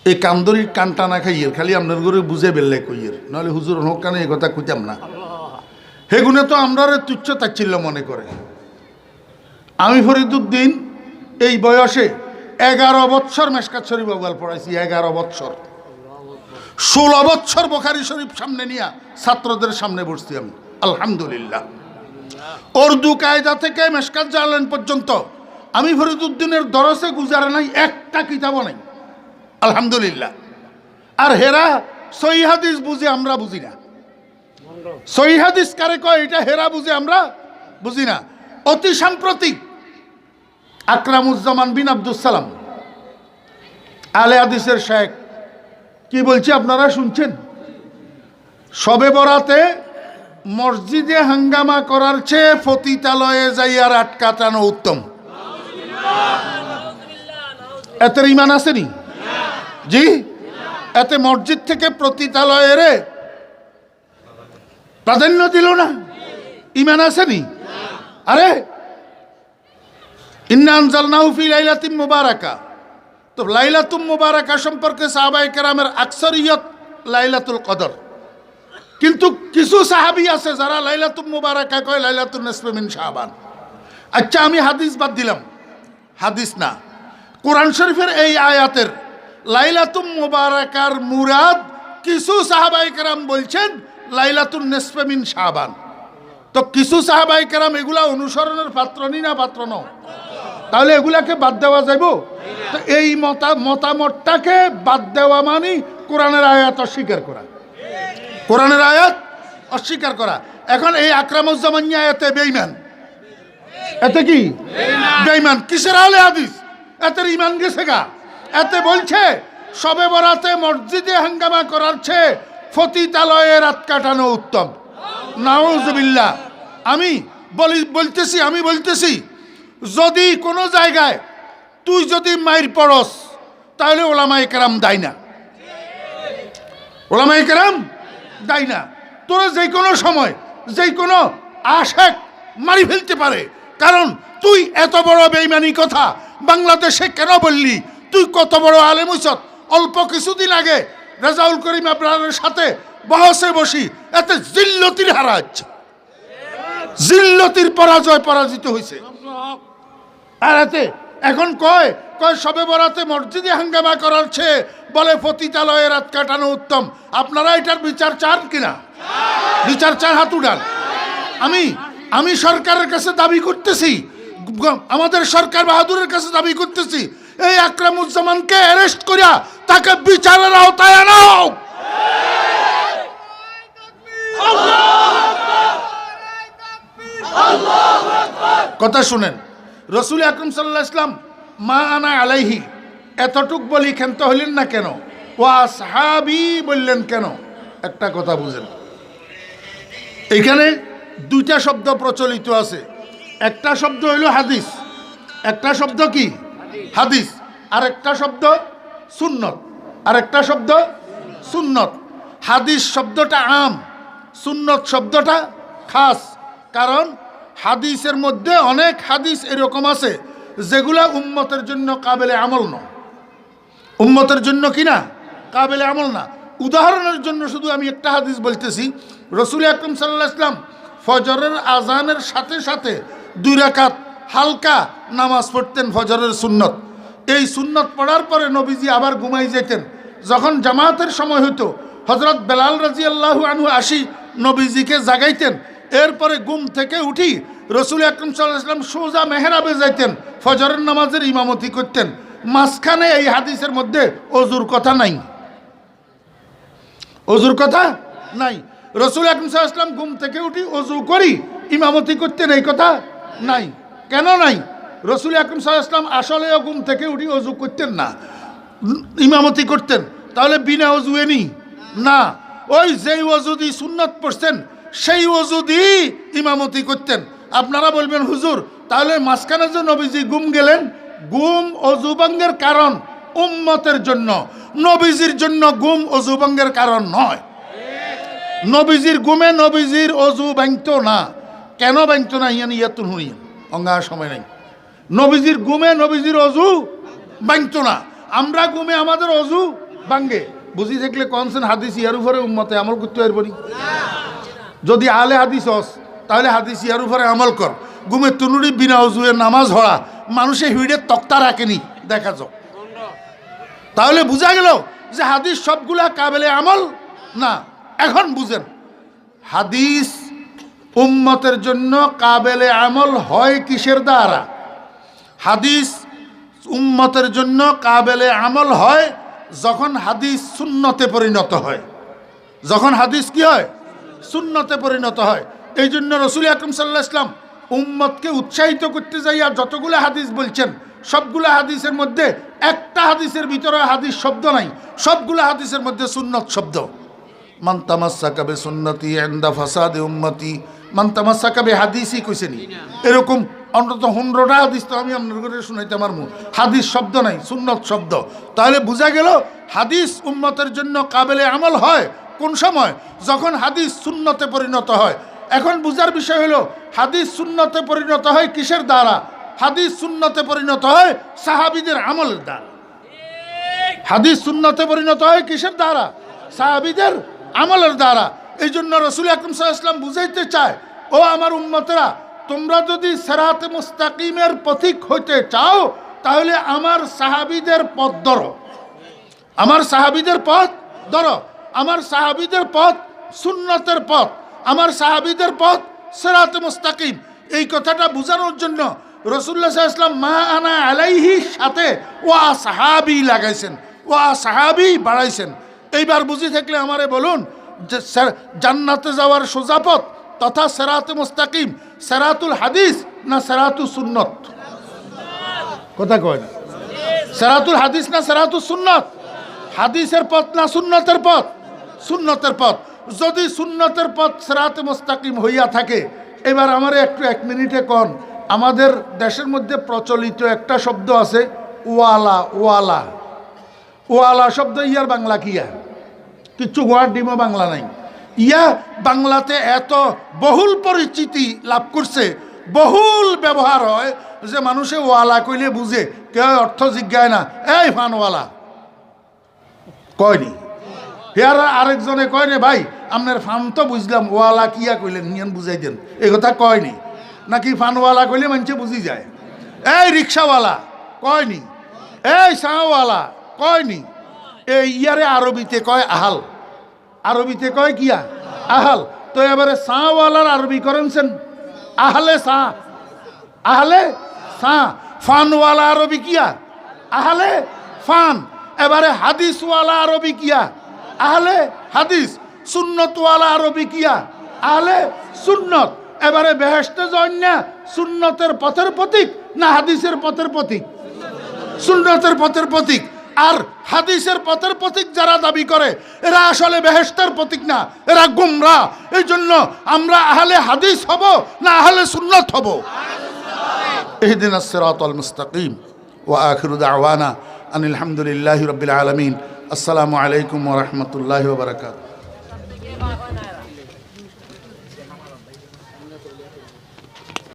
এই কান্দরির কানটা না খাইয়ের খালি আপনার ঘরে বুঝে বেললে কইয়ের, নাহলে হুজুর হোক কানে এই কথা কইতাম না। হেগুনে তো আমরা তুচ্ছ তাচ্ছিল্য মনে করে। আমি ফরিদুদ্দিন এই বয়সে 11 বৎসর মেশকাত শরীফ আউয়াল পড়াইছি, 11 বৎসর। 16 বৎসর বুখারী শরীফ সামনে নিয়ে ছাত্রদের সামনে বসছি আমি, আলহামদুলিল্লাহ। উর্দু কায়দা থেকে মেশকাত জালালাইন পর্যন্ত আমি ফরিদুদ্দিনের দরসে গুজারে নাই একটা কিতাবও নাই, আলহামদুলিল্লাহ। আর হেরা সহিহ হাদিস বুঝে, আমরা বুঝি না। সহিহ হাদিস কারে কয় এটা হেরা বুঝে, আমরা বুঝি না। অতি সাম্প্রতিক আকরামুজ্জামান বিন আব্দুস সালাম আলে হাদিসের শেখ কি বলছি আপনারা শুনছেন? শবে বরাতে মসজিদে হাঙ্গামা করার চেয়ে পতিতালয়ে যাইয়া রাত কাটানো উত্তম। এতে ইমান আসেনি? জি, এতে মসজিদ থেকে পতিতালয়ের প্রাধান্য দিল না, ইমান আসেনি? আরে ইন্না আনজালনাহু ফি লাইলাতিন মুবারাকা, তো লাইলাতুল মুবারাকা সম্পর্কে সাহাবায়ে কেরামের আকসারিয়ত লাইলাতুল কদর। কিন্তু কিছু সাহাবী আছে যারা লাইলাতুল মুবারাকা কয় লাইলাতুন নিসফি মিন শাবান। আচ্ছা, আমি হাদিস বাদ দিলাম, হাদিস না, কোরআন শরীফের এই আয়াতের লাইলাতুল মুবারাকার মুরাদ কিছু সাহাবায়ে কেরাম বলছেন লাইলাতুন নিসফি মিন শাবান। তো কিছু সাহাবায়ে কেরাম এগুলা অনুসরণের পাত্র নি না পাত্র নও? তাহলে এগুলাকে বাদ দেওয়া যাইব? তো এই মতামতটাকে বাদ দেওয়া মানে কোরআনের আয়াত অস্বীকার করা, কোরআনের আয়াত অস্বীকার করা। এখন এই আকরামুজ্জামান আয়াতে বেঈমান, এতে কি বেঈমান? কিসের আলে হাদিস? এতে ঈমান গেছে গা। এতে বলছে শবে বরাতে মসজিদে হাঙ্গামা করার চেয়ে পতিতালয়ে রাত কাটানো উত্তম। নাউজুবিল্লাহ। আমি বলতেছি যদি কোনো জায়গায় তুই যদি মাইর পড়স তাহলে ওলামায়ে কেরাম দায় না, ওলামায়ে কেরাম দায় না। তোরা যে কোনো সময় যে কোনো আশেক মারি ফেলতে পারে, কারণ তুই এত বড় বেঈমানি কথা বাংলাদেশে কেন বললি? তুই কত বড় আলেম হইছত। অল্প কিছুদিন আগে রেজাউল করিম আপনার সাথে বহসে বসি, এতে জিল্লতির হারাজ, জিল্লতির পরাজিত হয়েছে। আর এতে এখন কয় শবে বরাতে মসজিদে হাঙ্গামা করার চেয়ে বলে পতিতালয়ে রাত কাটানো উত্তম। আপনারা এটার বিচার চান কিনা? বিচার চান, হাত উঠান। আমি সরকারের কাছে দাবি করতেছি, আমাদের সরকার বাহাদুরের কাছে দাবি করতেছি, এই আকরামুজ্জামানকে অ্যারেস্ট করিয়া তাকে বিচারের আওতায় আনাও। কথা শুনেন, রসুল আকরাম সাল্লাল্লাহু আলাইহি ওয়াসাল্লাম মা আনা আলাইহি এতটুক বলি ক্ষান্ত হইলেন না কেন? ওয়া আসহাবি বললেন কেন? একটা কথা বুঝেন, এখানে দুইটা শব্দ প্রচলিত আছে। একটা শব্দ হইল হাদিস, একটা শব্দ কি হাদিস, আর একটা শব্দ সুন্নত, আর একটা শব্দ সুন্নত। হাদিস শব্দটা আম, সুন্নত শব্দটা খাস। কারণ হাদিসের মধ্যে অনেক হাদিস এরকম আছে যেগুলা উম্মতের জন্য কাবেলে আমল না, উম্মতের জন্য কি না কাবেলে আমল না। উদাহরণের জন্য শুধু আমি একটা হাদিস বলতেছি, রসুল আকরাম সাল্লাল্লাহু আলাইহি ওয়াসাল্লাম ফজরের আজানের সাথে সাথে 2 রাকাত হালকা নামাজ পড়তেন, ফজরের সুন্নত। এই সুন্নত পড়ার পরে নবীজি আবার ঘুমাই যেতেন। যখন জামাতের সময় হইতো হযরত বেলাল রাদিয়াল্লাহু আনহু আসি নবীজিকে জাগাইতেন। এরপরে ঘুম থেকে উঠি রসুল আকরাম সাল্লাল্লাহু আলাইহি ওয়াসাল্লাম সোজা মেহরাবে যাইতেন, ফজরের নামাজের ইমামতি করতেন। মাঝখানে এই হাদিসের মধ্যে ওযুর কথা নাই, ওযুর কথা নাই। রসুল আকরাম সাল্লাল্লাহু আলাইহি ওয়াসাল্লাম ঘুম থেকে উঠি ওযু করি ইমামতি করতেন, এই কথা নাই। কেন নাই? রসুল আকরাম সাল্লাল্লাহু আলাইহি ওয়াসাল্লাম আসলেও ঘুম থেকে উঠি ওযু করতেন না, ইমামতি করতেন। তাহলে বিনা ওযুয়ে নি না, ওই যেই ওযু দিয়ে সুন্নত পড়ছেন সেই ওযু দিয়ে ইমামতি করতেন। আপনারা বলবেন হুজুর তাহলে মাঝখানে যে নবীজি ঘুম গেলেন, ঘুম ওযু ভঙ্গের কারণ উম্মতের জন্য, নবীজির জন্য ঘুম ওযু ভঙ্গের কারণ নয়। নবীজির ঘুমে নবীজির ওযু ভাঙতো না। কেন ভাঙতো না? ইয়াতুন হুনি অঙ্গা সময় নাই। নবীজির ঘুমে নবীজির ওযু ভাঙতো না। আমরা ঘুমে আমাদের ওযু ভাঙ্গে বুঝি থাকলে কনসেন হাদিস ইয়ার উপরে উম্মতে আমল করতে পারবো নি যদি আলে হাদিস হস তাহলে হাদিস ইয়ার উপরে আমল কর ঘুমে তুনুরি বিনা অজুয়ে নামাজ হড়া মানুষে হিড়ে তক্তা রাখেনি দেখা যাও তাহলে বোঝা গেল যে হাদিস সবগুলা কাবেলে আমল না এখন বুঝেন হাদিস উম্মতের জন্য কাবেলে আমল হয় কিসের দ্বারা হাদিস উম্মতের জন্য কাবেলে আমল হয় যখন হাদিস সুন্নতে পরিণত হয় যখন হাদিস কি হয় সুন্নতে পরিণত হয় এই জন্য রাসূল আকরাম সাল্লাল্লাহু আলাইহি ওয়াসাল্লাম উম্মতকে উৎসাহিত করতে যাইয়া যতগুলো হাদিস বলছেন সবগুলো হাদিসের মধ্যে একটা হাদিসের ভিতরে হাদিস শব্দ নাই সবগুলো হাদিসের মধ্যে সুন্নত শব্দ মান তামাসসাকা বিসুন্নতি ইনদা ফাসাদি উম্মতি মান তামাসসাকা বিহাদিসি কইছেনি এরকম অন্তত 100টা হাদিস তো আমি আপনাদের করে শুনাইতে পারবো হাদিস শব্দ নাই সুন্নত শব্দ তাহলে বোঝা গেল হাদিস উম্মতের জন্য কাবেলে আমল হয় কোন সময় যখন হাদিস সুন্নতে পরিণত হয় এখন বুঝার বিষয় হলো হাদিস সুন্নতে পরিণত হয় কিসের দ্বারা হাদিস সুন্নতে পরিণত হয় সাহাবীদের আমলের দ্বারা হাদিস সুন্নতে পরিণত হয় কিসের দ্বারা সাহাবীদের আমলের দ্বারা এই জন্য রাসূল আকরাম সাল্লাল্লাহু আলাইহি ওয়াসাল্লাম বুঝাইতে চায় ও আমার উম্মতেরা তোমরা যদি সিরাতে মুস্তাকিমের পথিক হইতে চাও তাহলে আমার সাহাবীদের পথ ধরো আমার সাহাবীদের পথ ধরো আমার সাহাবীদের পথ সুন্নতের পথ আমার সাহাবীদের পথ সিরাতে মুস্তাকিম এই কথাটা বোঝানোর জন্য রাসূলুল্লাহ সাল্লাল্লাহু আলাইহি ওয়াসাল্লাম মা আনা আলাইহি সাথে ওয়া সাহাবী লাগাইছেন ওয়া সাহাবী বাড়াইছেন এইবার বুঝি থাকলে আমারে বলুন যে জান্নাতে যাওয়ার সোজা পথ তথা সিরাতে মুস্তাকিম সিরাতুল হাদিস না সিরাতুস সুন্নত কথা কয় না সিরাতুল হাদিস না সিরাতুস সুন্নত হাদিসের পথ না সুন্নতের পথ সুন্নতের পথ যদি সুন্নতের পথ সিরাতে মুস্তাকিম হইয়া থাকে এবার আমারে একটু 1 মিনিটে কোন আমাদের দেশের মধ্যে প্রচলিত একটা শব্দ আছে ওয়ালা ওয়ালা ওয়ালা শব্দ ইয়ার বাংলা কিয়া কিচ্ছু গোয়ার ডিমো বাংলা নাই ইয়া বাংলাতে এত বহুল পরিচিতি লাভ করছে বহুল ব্যবহার হয় যে মানুষে ওয়ালা কইলে বুঝে কেউ অর্থ জিজ্ঞায় না এই ফানওয়ালা কয়নি হেয়ার আরেকজনে কয় নে ভাই আপনার ফান তো বুঝলাম ওয়ালা কিয়া কইলেন নিয়ন বুঝাই দেন এই কথা কয়নি নাকি ফানওয়ালা কইলে মানুষে বুঝি যায় এই রিক্সাওয়ালা কয়নি এই সাওয়ালা কয়নি এই ইয়ারে আরবিতে কয় আহাল আরবিতে কয় কিয়া আহাল তো এবারে সাওয়ালার আরবি করেনছেন আহলে সা আহলে সা ফানওয়ালা আরবি কিয়া আহলে ফান এবারে হাদিসওয়ালা আরবি কিয়া আহলে হাদিস সুন্নতওয়ালা আরবি কিয়া আহলে সুন্নত এবারে বেহেশতে যান না সুন্নতের পথের প্রতীক না হাদিসের পথের প্রতীক সুন্নতের পথের প্রতীক আর হাদিসের পথের প্রতীক যারা দাবি করে এরা আসলে বেহেশতের প্রতীক না এরা গুমরা এই জন্য আমরা আহলে হাদিস হব না আহলে সুন্নত হব ইহদিনাস সিরাতাল মুস্তাকিম ওয়া আখিরু দাওয়ানা আনিল হামদুলিল্লাহি রাব্বিল আলামিন আসসালামু আলাইকুম ওয়া রাহমাতুল্লাহি ওয়া বারাকাতুহু